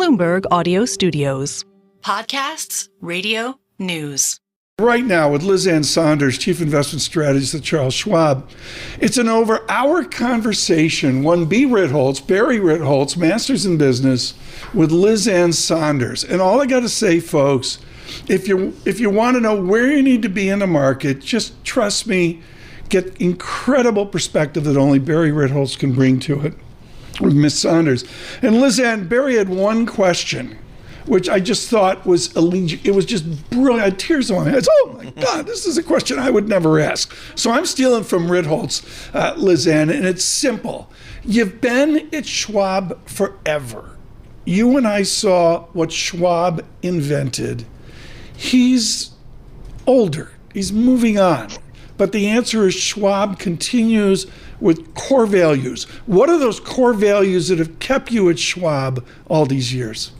Bloomberg Audio Studios. Podcasts, radio, news. Right now with Ann Sonders, Chief Investment Strategist at Charles Schwab. It's an over-hour conversation, one Barry Ritholtz, Masters in Business, with Ann Sonders. And all I got to say, folks, if you want to know where you need to be in the market, just trust me, get incredible perspective that only Barry Ritholtz can bring to it with Miss Sonders. And Ann, Barry had one question, which I just thought was it was just brilliant. I had tears in my eyes. Oh my God, this is a question I would never ask. So I'm stealing from Ritholtz, Ann, and it's simple. You've been at Schwab forever. You and I saw what Schwab invented. He's older. He's moving on. But the answer is Schwab continues with core values. What are those core values that have kept you at Schwab all these years?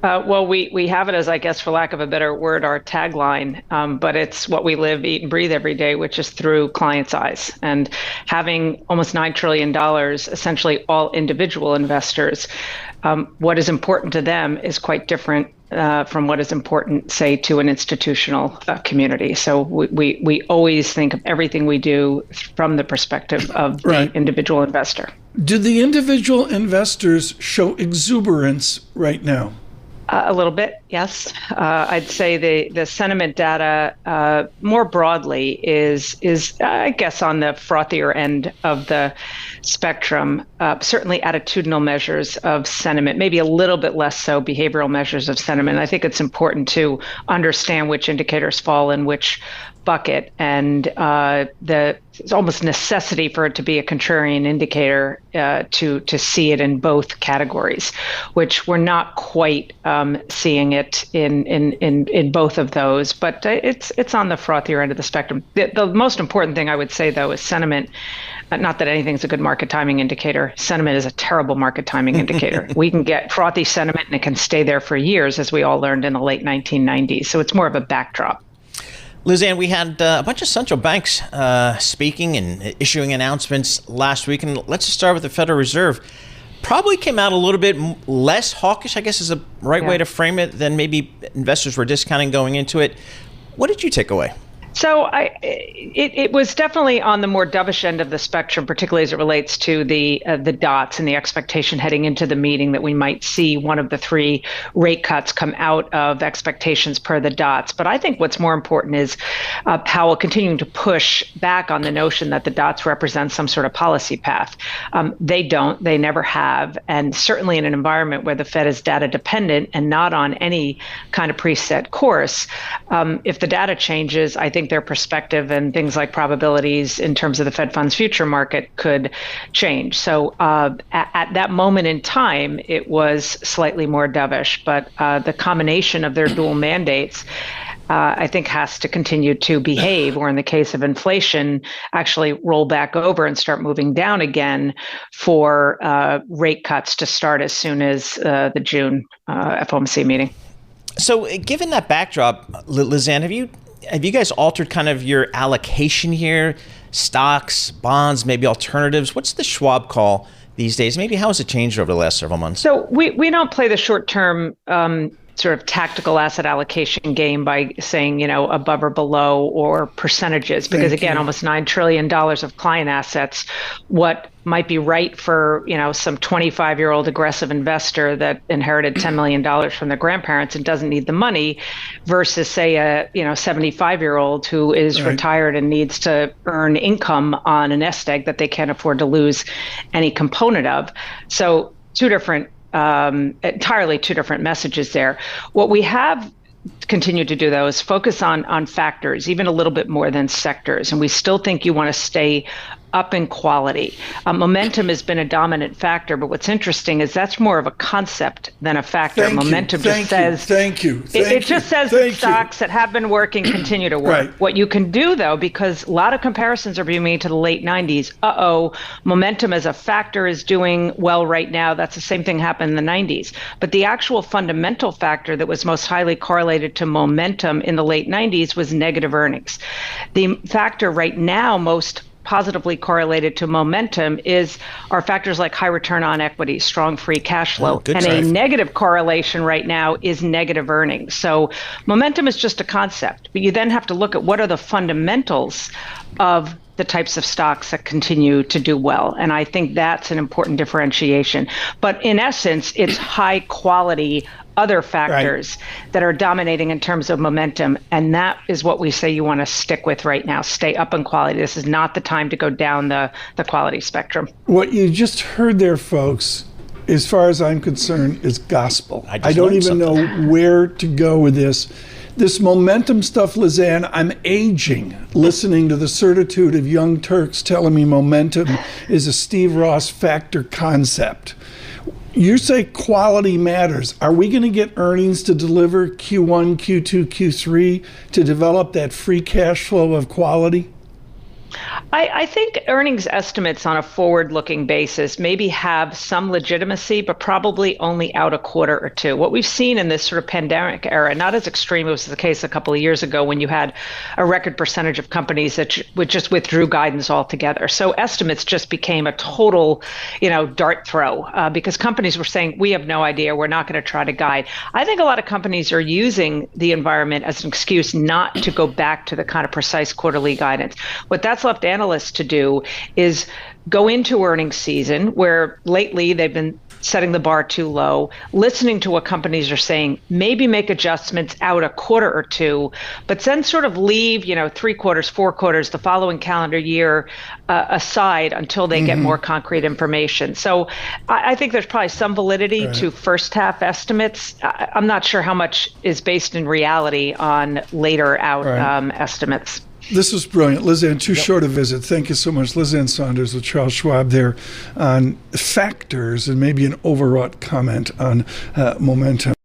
Well, we have it as, I guess, for lack of a better word, our tagline, but it's what we live, eat, and breathe every day, which is through clients' eyes. And having almost $9 trillion, essentially all individual investors, what is important to them is quite different from what is important, say, to an institutional community. So we always think of everything we do from the perspective of the individual investor. Do the individual investors show exuberance right now? A little bit, yes. I'd say the sentiment data more broadly is I guess on the frothier end of the spectrum. Certainly attitudinal measures of sentiment, maybe a little bit less so behavioral measures of sentiment. I think it's important to understand which indicators fall in which bucket, and it's almost necessity for it to be a contrarian indicator to see it in both categories, which we're not quite seeing it in both of those, but it's on the frothier end of the spectrum. The most important thing I would say, though, is sentiment. Not that anything's a good market timing indicator. Sentiment is a terrible market timing indicator. We can get frothy sentiment and it can stay there for years, as we all learned in the late 1990s. So it's more of a backdrop. Ann, we had a bunch of central banks speaking and issuing announcements last week. And let's just start with the Federal Reserve. Probably came out a little bit less hawkish, I guess is a right way to frame it, than maybe investors were discounting going into it. What did you take away? So it was definitely on the more dovish end of the spectrum, particularly as it relates to the dots and the expectation heading into the meeting that we might see one of the three rate cuts come out of expectations per the dots. But I think what's more important is Powell continuing to push back on the notion that the dots represent some sort of policy path. They don't. They never have. And certainly in an environment where the Fed is data dependent and not on any kind of preset course, if the data changes, I think their perspective and things like probabilities in terms of the Fed funds future market could change. So at that moment in time, it was slightly more dovish, but the combination of their dual mandates I think has to continue to behave, or in the case of inflation, actually roll back over and start moving down again for rate cuts to start as soon as the June FOMC meeting. So given that backdrop, Ann, have you guys altered kind of your allocation here? Stocks, bonds, maybe alternatives? What's the Schwab call these days? Maybe how has it changed over the last several months? So we don't play the short-term sort of tactical asset allocation game by saying, above or below or percentages, because again, almost $9 trillion of client assets, what might be right for, some 25-year-old aggressive investor that inherited $10 million from their grandparents and doesn't need the money versus, say, a 75-year-old who is retired and needs to earn income on a nest egg that they can't afford to lose any component of. So entirely two different messages there. What we have continued to do, though, is focus on factors, even a little bit more than sectors. And we still think you want to stay up in quality. Momentum has been a dominant factor, but what's interesting is that's more of a concept than a factor. Momentum just says, it just says that stocks that have been working continue to work. What you can do, though, because a lot of comparisons are being made to the late 90s, momentum as a factor is doing well right now. That's the same thing happened in the 90s. But the actual fundamental factor that was most highly correlated to momentum in the late 90s was negative earnings. The factor right now most positively correlated to momentum are factors like high return on equity, strong free cash flow, and a negative correlation right now is negative earnings. So momentum is just a concept, but you then have to look at what are the fundamentals of the types of stocks that continue to do well. And I think that's an important differentiation. But in essence, it's high quality other factors that are dominating in terms of momentum. And that is what we say you want to stick with right now. Stay up in quality. This is not the time to go down the quality spectrum. What you just heard there, folks, as far as I'm concerned, is gospel. I don't even know where to go with this. This momentum stuff, Lizanne, I'm aging listening to the certitude of young Turks telling me momentum is a Steve Ross factor concept. You say quality matters. Are we going to get earnings to deliver Q1, Q2, Q3 to develop that free cash flow of quality? I think earnings estimates on a forward-looking basis maybe have some legitimacy, but probably only out a quarter or two. What we've seen in this sort of pandemic era, not as extreme as was the case a couple of years ago when you had a record percentage of companies that just withdrew guidance altogether. So estimates just became a total, dart throw because companies were saying, we have no idea, we're not going to try to guide. I think a lot of companies are using the environment as an excuse not to go back to the kind of precise quarterly guidance. What that's left analysts to do is go into earnings season where lately they've been setting the bar too low, listening to what companies are saying, maybe make adjustments out a quarter or two, but then sort of leave, 3 quarters, 4 quarters, the following calendar year aside until they get more concrete information. So I think there's probably some validity to first half estimates. I'm not sure how much is based in reality on later out estimates. This was brilliant. Lizanne, too short a visit. Thank you so much. Ann Sonders with Charles Schwab there on factors and maybe an overwrought comment on momentum.